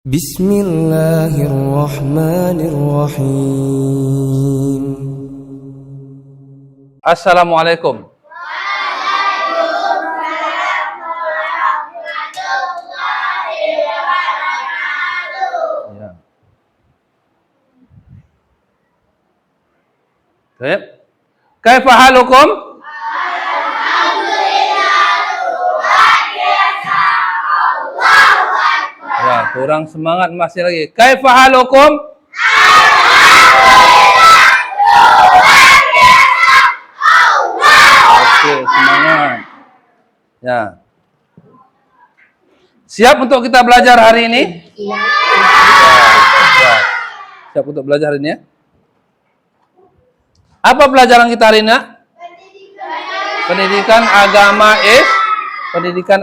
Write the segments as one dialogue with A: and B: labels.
A: Bismillahirrahmanirrahim.
B: Assalamualaikum. Ya. Baik. Kaifa halukum? Ya, kurang semangat masih lagi. Kaifa halukum? Oke, semangat. Ya. Siap untuk kita belajar hari ini? Ya. Siap untuk belajar hari ini ya? Apa pelajaran kita hari ini? Pendidikan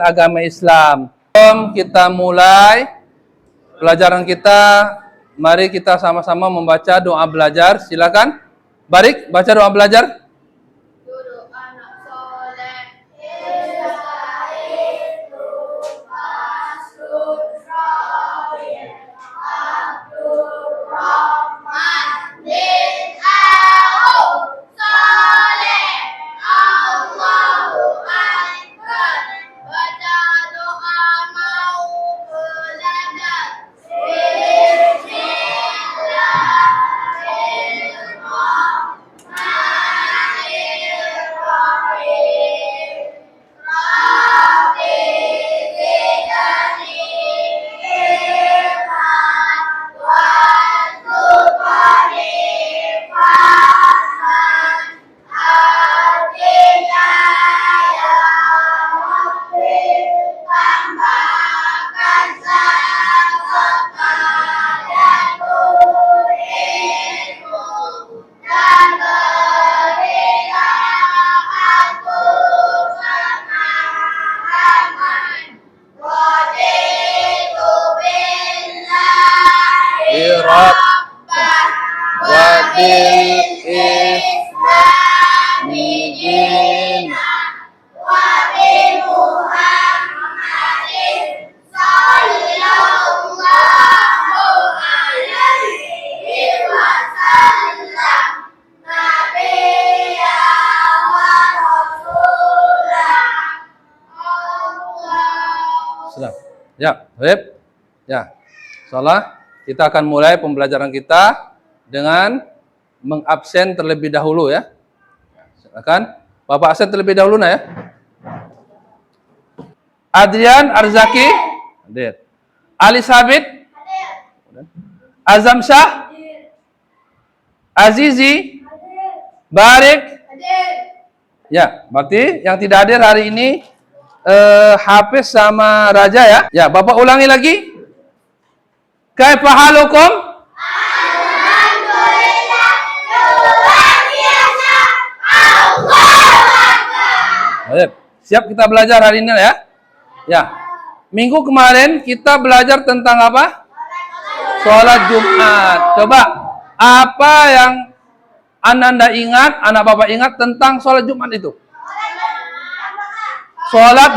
B: agama Islam. Sebelum kita mulai pelajaran kita, mari kita sama-sama membaca doa belajar. Silakan. Barik, baca doa belajar. Ya, baik. Ya. Insyaallah kita akan mulai pembelajaran kita dengan mengabsen terlebih dahulu ya. Silakan. Bapak absen terlebih dahulu ya. Adrian Arzaki hadir. Ali Sabit hadir. Azam Syah hadir. Azizi hadir. Barik hadir. Ya, berarti yang tidak hadir hari ini Hafiz sama Raja ya. Ya, Bapak ulangi lagi. Kaifa halukum? Alhamdulillah, luar biasa. Allahu Akbar. Baik, siap kita belajar hari ini ya. Ya. Minggu kemarin kita belajar tentang apa? Sholat Jumat. Coba apa yang Anda ingat, anak Bapak ingat tentang sholat Jumat itu? Sholat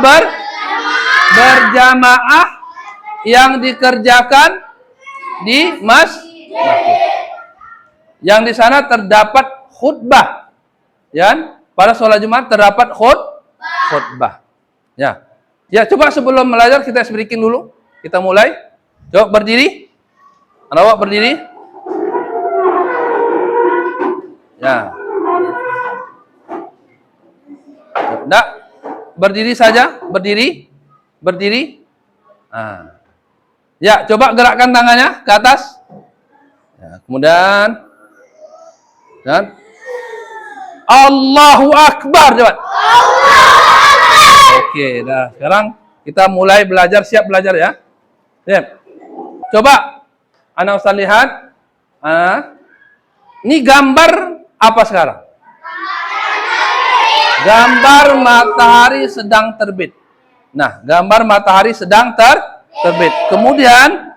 B: berjamaah yang dikerjakan di masjid. Yang di sana terdapat khutbah. Ya, pada sholat Jumat terdapat khutbah. Ya. Ya, coba sebelum belajar kita berikin dulu. Kita mulai. Coba berdiri. Anak berdiri. Ya. Enggak. Berdiri saja, berdiri. Nah. Ya, coba gerakkan tangannya ke atas. Ya, kemudian dan Allahu Akbar, coba. Oke, dah. Sekarang kita mulai belajar, siap belajar ya. Siap. Coba anak Ustaz lihat. Ini gambar apa sekarang? Gambar matahari sedang terbit. Nah, gambar matahari sedang terbit. Kemudian,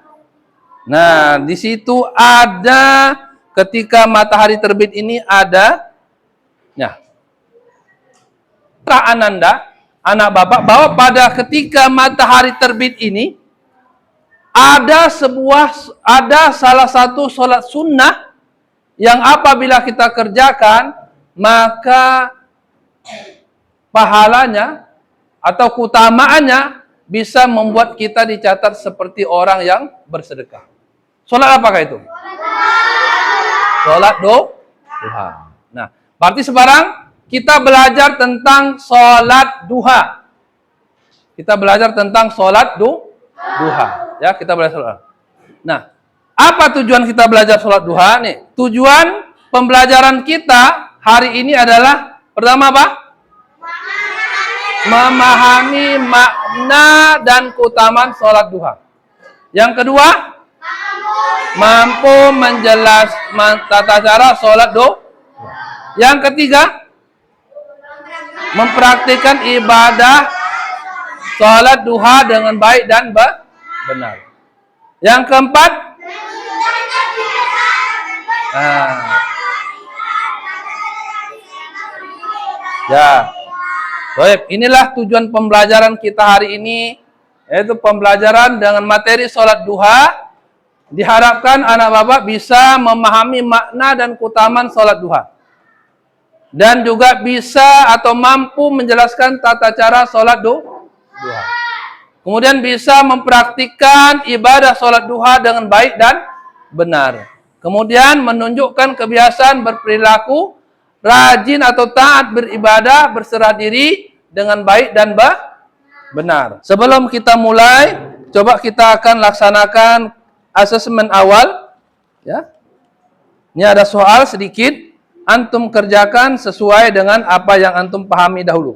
B: nah di situ ada ketika matahari terbit ini ada, ya, Ananda, anak Bapak, bahwa pada ketika matahari terbit ini ada salah satu sholat sunnah yang apabila kita kerjakan, maka pahalanya atau keutamaannya bisa membuat kita dicatat seperti orang yang bersedekah. Sholat apakah itu? Sholat duha. Nah, berarti sekarang kita belajar tentang sholat duha. Kita belajar tentang sholat duha. Ya, kita belajar sholat. Nah, apa tujuan kita belajar sholat duha nih? Tujuan pembelajaran kita hari ini adalah pertama apa? Memahami makna dan keutamaan sholat duha. Yang kedua, mampu menjelaskan tata cara sholat duha. Yang ketiga, mempraktikkan ibadah sholat duha dengan baik dan benar. Yang keempat, baik, inilah tujuan pembelajaran kita hari ini, yaitu pembelajaran dengan materi sholat duha. Diharapkan anak bapak bisa memahami makna dan keutamaan sholat duha. Dan juga bisa atau mampu menjelaskan tata cara sholat duha. Kemudian bisa mempraktikkan ibadah sholat duha dengan baik dan benar. Kemudian menunjukkan kebiasaan berperilaku rajin atau taat beribadah, berserah diri dengan baik dan benar. Sebelum kita mulai, coba kita akan laksanakan asesmen awal. Ya. Ini ada soal sedikit. Antum kerjakan sesuai dengan apa yang antum pahami dahulu.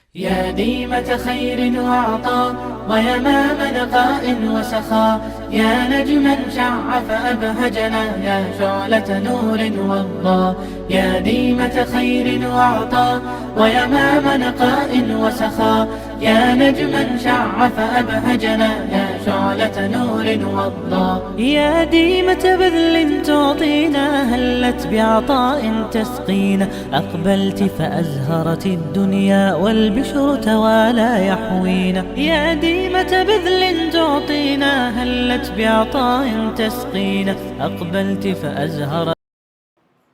C: يا ديمة خير وعطاء ويمام نقاء وسخاء يا نجما شع فأبهجنا يا شعلة نور وضاء يا ديمة خير وعطاء ويمام نقاء وسخاء يا نجما شع فأبهجنا يا شعلة نور وضاء يا ديمة بذل تعطينا هلت بعطاء تسقينا أقبلت فأزهرت الدنيا والبشر توالى يحوينا يا ديمة بذل تعطينا هلت بعطاء تسقينا أقبلت فأزهرت.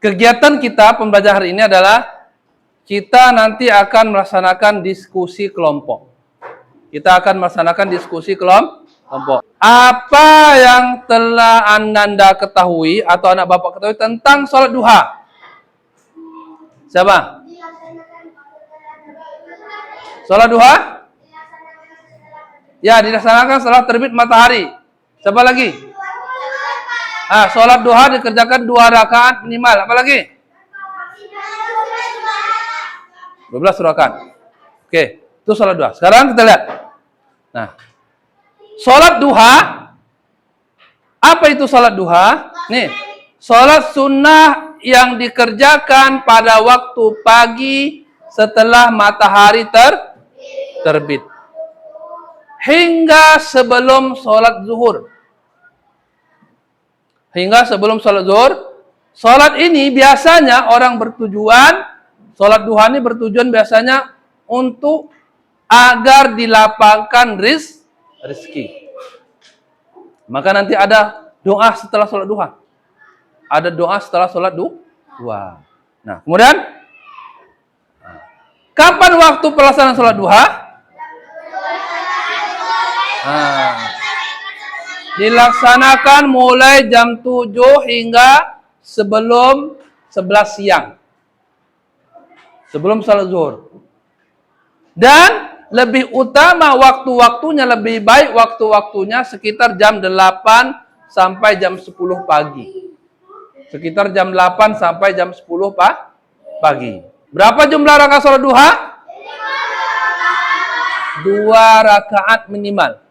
B: Kegiatan kita pembelajaran hari ini adalah kita nanti akan melaksanakan diskusi kelompok. Kita akan melaksanakan diskusi kelompok. Apa yang telah Anda ketahui atau anak bapak ketahui tentang sholat duha? Siapa? Sholat duha? Ya, dilaksanakan setelah terbit matahari. Siapa lagi? Sholat duha dikerjakan 2 rakaat minimal. Apa lagi? 12 rakaat. Oke, itu sholat duha. Sekarang kita lihat. Nah, sholat duha. Apa itu sholat duha? Nih, sholat sunnah yang dikerjakan pada waktu pagi setelah matahari terbit. Hingga sebelum sholat zuhur. Hingga sebelum sholat zuhur. Sholat ini biasanya orang bertujuan, sholat duha ini bertujuan biasanya untuk agar dilapangkan rezeki. Maka nanti ada doa setelah sholat duha. Ada doa setelah sholat duha. Nah, kemudian kapan waktu pelaksanaan sholat duha? Dilaksanakan mulai jam 7 hingga sebelum 11 siang. Sebelum sholat zuhur. Dan lebih utama waktu-waktunya, lebih baik waktu-waktunya sekitar jam 8 sampai jam 10 pagi. Sekitar jam 8 sampai jam 10 pagi. Berapa jumlah rakaat sholat duha? 2 rakaat minimal.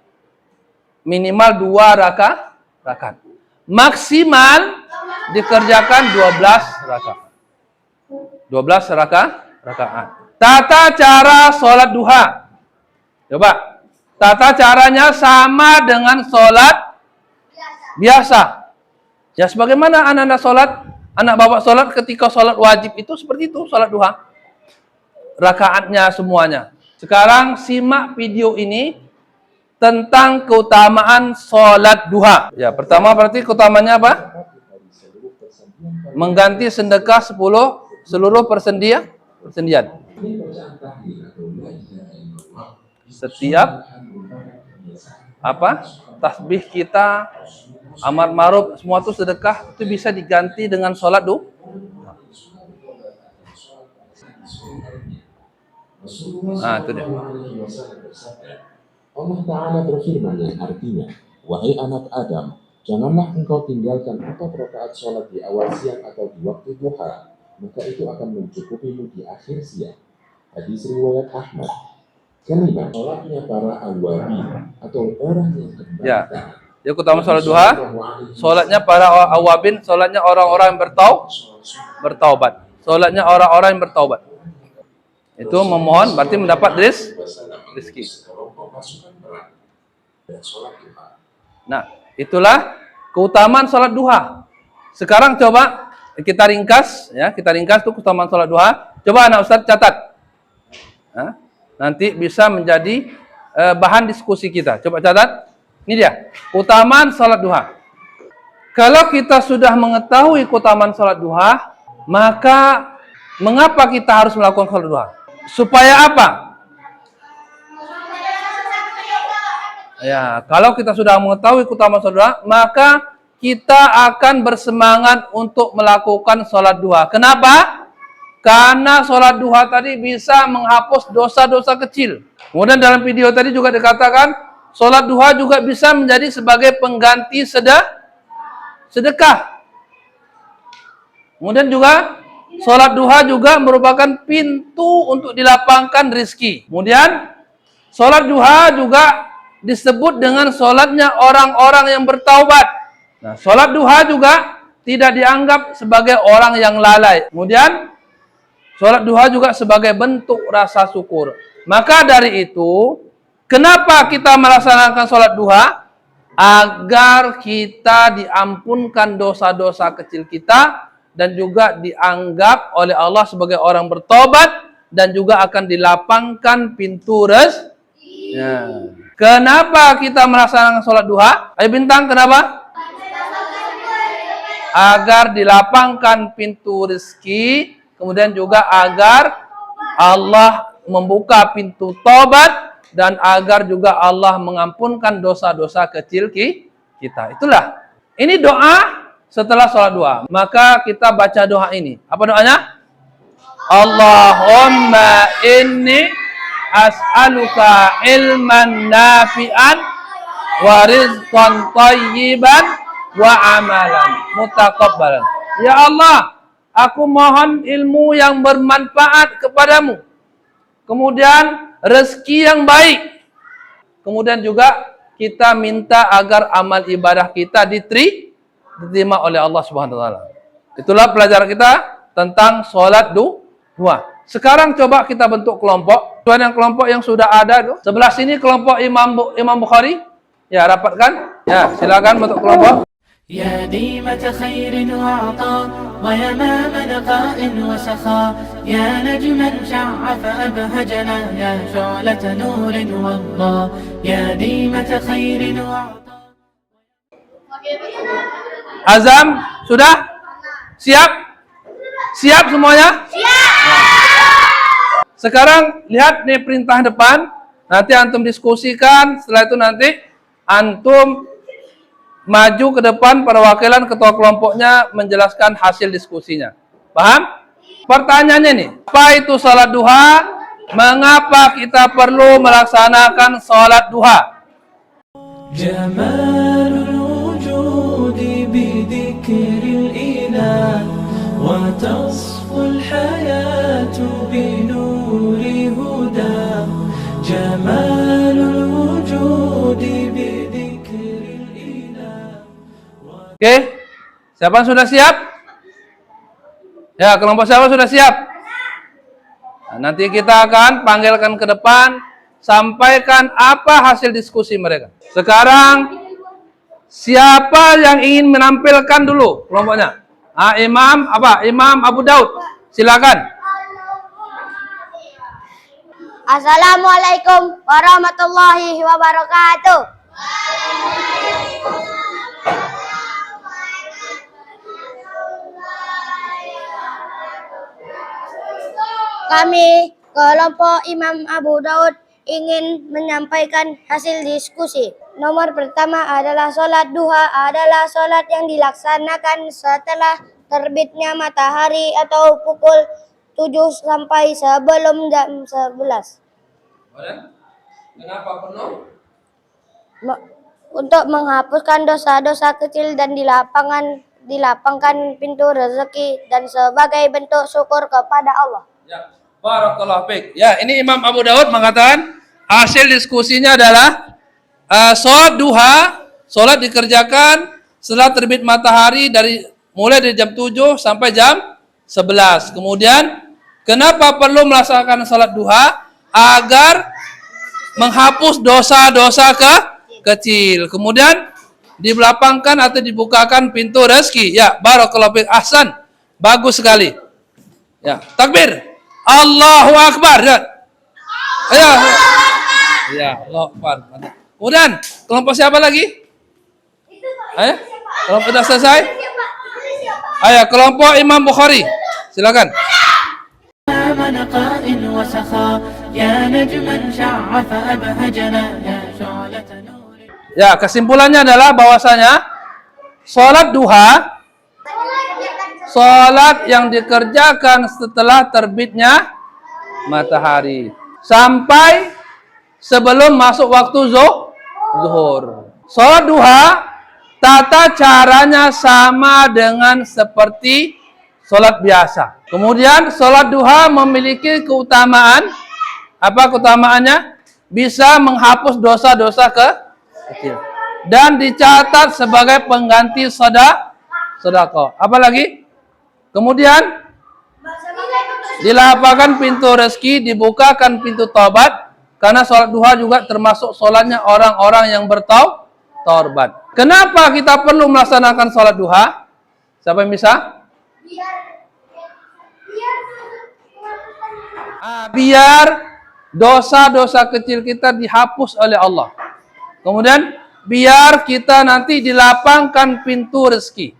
B: Minimal 2 rakaat. Maksimal dikerjakan 12 rakaat. 12 rakaat. Tata cara sholat duha. Coba. Tata caranya sama dengan sholat biasa. Ya sebagaimana anak-anak sholat, anak bapak sholat ketika sholat wajib itu seperti itu sholat duha. Rakaatnya semuanya. Sekarang simak video ini. tentang keutamaan sholat duha. Ya, pertama berarti keutamanya apa? Mengganti sedekah seluruh persendian. Setiap tasbih kita, amar ma'ruf, semua itu sedekah, itu bisa diganti dengan sholat duha. Nah, itu dia.
D: Allah Ta'ala berfirman yang artinya, wahai anak Adam, janganlah engkau tinggalkan 4 rakaat sholat di awal siang atau di waktu duha, maka itu akan mencukupimu di akhir siang. Hadis riwayat Ahmad. Kelima, sholatnya para awabin atau orang yang kembali.
B: Ya, keutamaan sholat duha, sholatnya para awabin, sholatnya orang-orang yang bertaubat. Sholatnya orang-orang yang bertaubat. Itu memohon, berarti mendapat rezeki. Nah, itulah keutamaan sholat duha. Sekarang coba kita ringkas, ya, itu keutamaan sholat duha. Coba anak Ustaz catat. Nah, nanti bisa menjadi bahan diskusi kita. Coba catat. Ini dia, keutamaan sholat duha. Kalau kita sudah mengetahui keutamaan sholat duha, maka mengapa kita harus melakukan sholat duha? Supaya apa? Ya, kalau kita sudah mengetahui keutamaan sholat duha, maka kita akan bersemangat untuk melakukan sholat duha. Kenapa? Karena sholat duha tadi bisa menghapus dosa-dosa kecil. Kemudian dalam video tadi juga dikatakan, sholat duha juga bisa menjadi sebagai pengganti sedekah. Kemudian juga sholat duha juga merupakan pintu untuk dilapangkan rezeki. Kemudian sholat duha juga disebut dengan sholatnya orang-orang yang bertaubat. Nah, sholat duha juga tidak dianggap sebagai orang yang lalai. Kemudian sholat duha juga sebagai bentuk rasa syukur. Maka dari itu, kenapa kita melaksanakan sholat duha? Agar kita diampunkan dosa-dosa kecil kita, dan juga dianggap oleh Allah sebagai orang bertobat, dan juga akan dilapangkan pintu rezeki. Ya. Kenapa kita melaksanakan sholat duha? Ayo Bintang, kenapa? Agar dilapangkan pintu rezeki, kemudian juga agar Allah membuka pintu tobat, dan agar juga Allah mengampunkan dosa-dosa kecil kita. Itulah. Ini doa setelah sholat duha. Maka kita baca doa ini. Apa doanya? Allahumma inni as'aluka ilman nafi'an wa rizqan thayyiban wa amalan mutaqabbalan. Ya Allah, aku mohon ilmu yang bermanfaat kepadamu. Kemudian rezeki yang baik. Kemudian juga kita minta agar amal ibadah kita diterima oleh Allah Subhanahu wa taala. Itulah pelajaran kita tentang sholat duha. Sekarang coba kita bentuk kelompok. Tuan yang kelompok yang sudah ada tuh. Sebelah sini kelompok Imam Bukhari. Ya, rapatkan. Ya, silakan bentuk kelompok.
C: يا ديمة خير وعطاء ويمام نقاء وسخاء يا نجما شع فأبهجنا يا شعلة نور والله يا ديمة خير وعطاء.
B: Azam, sudah? Siap? Siap semuanya? Siap! Sekarang lihat nih perintah depan. Nanti antum diskusikan. Setelah itu nanti antum maju ke depan, perwakilan ketua kelompoknya menjelaskan hasil diskusinya. Paham? Pertanyaannya nih, apa itu sholat duha? Mengapa kita perlu melaksanakan sholat duha?
C: Jamalul wujudi bidzikril ilah wa tasful hayatu binuri huda. Jamalul wujudi bidzikril ilah.
B: Oke, siapa sudah siap? Ya, kelompok siapa sudah siap? Nah, nanti kita akan panggilkan ke depan, sampaikan apa hasil diskusi mereka. Sekarang, siapa yang ingin menampilkan dulu kelompoknya? Imam Abu Daud, silakan.
E: Assalamualaikum warahmatullahi wabarakatuh. Kami, kelompok Imam Abu Daud, ingin menyampaikan hasil diskusi. Nomor pertama adalah sholat duha adalah sholat yang dilaksanakan setelah terbitnya matahari atau pukul 7 sampai sebelum jam 11.
B: Kenapa perlu?
E: Untuk menghapuskan dosa-dosa kecil dan dilapangkan pintu rezeki dan sebagai bentuk syukur kepada Allah.
B: Ya, barakallahu fiik. Ya, ini Imam Abu Daud mengatakan hasil diskusinya adalah sholat duha, sholat dikerjakan setelah terbit matahari mulai dari jam 7 sampai jam 11. Kemudian kenapa perlu melaksanakan sholat duha? Agar menghapus dosa-dosa kecil. Kemudian dilapangkan atau dibukakan pintu rezeki. Ya, barakallahu fiik. Ahsan. Bagus sekali. Ya, takbir. Allahu Akbar. Ya. Ya, Allahu Akbar. Kemudian kelompok siapa lagi? Ayo, kelompok sudah selesai? Ayo, kelompok Imam Bukhari. Silakan. Ya, kesimpulannya adalah bahwasanya sholat duha, sholat yang dikerjakan setelah terbitnya matahari sampai sebelum masuk waktu zuhur. Sholat duha, tata caranya sama dengan seperti sholat biasa. Kemudian sholat duha memiliki keutamaan. Apa keutamaannya? Bisa menghapus dosa-dosa kecil dan dicatat sebagai pengganti sedekah. Apa lagi? Kemudian dilapangkan pintu rezeki, dibukakan pintu taubat, karena sholat duha juga termasuk sholatnya orang-orang yang bertaubat. Kenapa kita perlu melaksanakan sholat duha? Siapa yang bisa? Biar dosa-dosa kecil kita dihapus oleh Allah. Kemudian biar kita nanti dilapangkan pintu rezeki.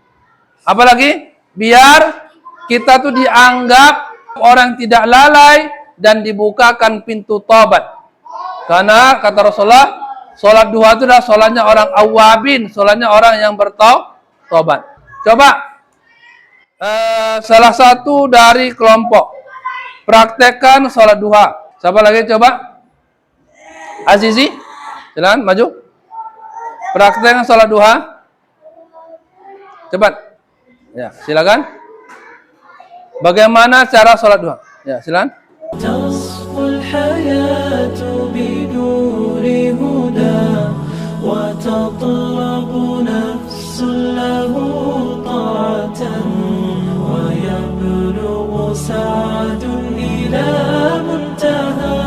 B: Apalagi biar kita tuh dianggap orang tidak lalai dan dibukakan pintu taubat. Karena kata Rasulullah, sholat duha itu adalah sholatnya orang awabin, sholatnya orang yang bertaubat. Coba salah satu dari kelompok praktekkan sholat duha. Siapa lagi coba? Azizi, silakan maju. Praktekkan sholat duha. Cepat. Ya, silakan. Bagaimana cara sholat duha? Ya, silakan.
C: تصفو الحياة بنور هدى وتطلب نفس له طاعة ويبلغ سعد إلى منتهى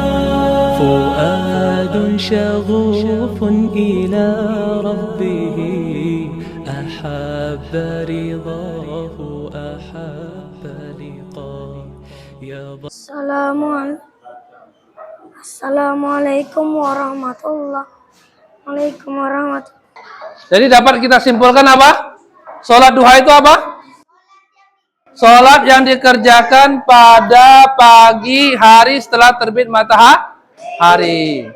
C: فؤاد شغوف إلى ربه أحب رضاه أحب لقاه
E: Assalamualaikum warahmatullahi wabarakatuh.
B: Jadi dapat kita simpulkan apa? Sholat duha itu apa? Sholat yang dikerjakan pada pagi hari setelah terbit matahari.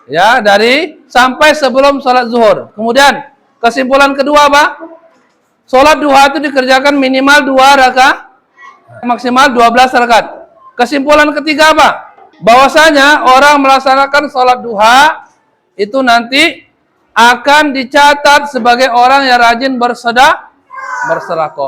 B: Ya, dari sampai sebelum sholat zuhur. Kemudian kesimpulan kedua apa? Sholat duha itu dikerjakan minimal 2 rakaat, maksimal 12 rakaat. Kesimpulan ketiga apa? Bahwasanya orang melaksanakan sholat duha itu nanti akan dicatat sebagai orang yang rajin bersedekah.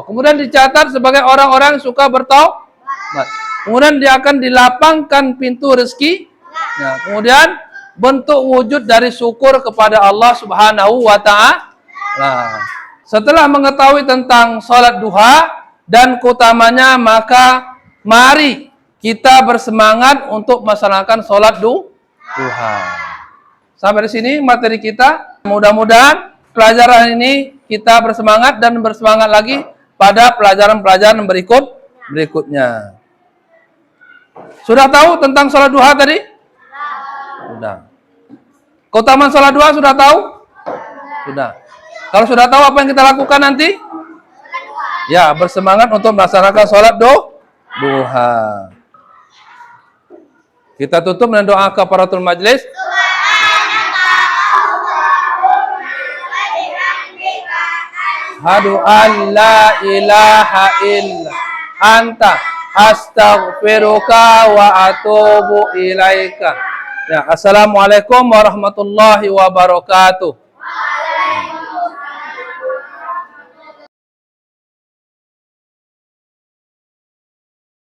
B: Kemudian dicatat sebagai orang-orang yang suka bertaubat. Kemudian dia akan dilapangkan pintu rezeki. Nah, kemudian bentuk wujud dari syukur kepada Allah Subhanahu wa Ta'ala. Nah, setelah mengetahui tentang sholat duha dan keutamanya, maka mari kita bersemangat untuk melaksanakan sholat duha. Sampai di sini materi kita. Mudah-mudahan pelajaran ini kita bersemangat dan bersemangat lagi pada pelajaran-pelajaran berikutnya. Sudah tahu tentang sholat duha tadi? Sudah. Keutamaan sholat duha sudah tahu? Sudah. Kalau sudah tahu apa yang kita lakukan nanti? Ya, bersemangat untuk melaksanakan sholat duha. Kita tutup dengan doa kafaratul majlis. Hadu an la ilaha illa anta astaghfiruka wa atubu ilaika. Ya, assalamualaikum warahmatullahi wabarakatuh.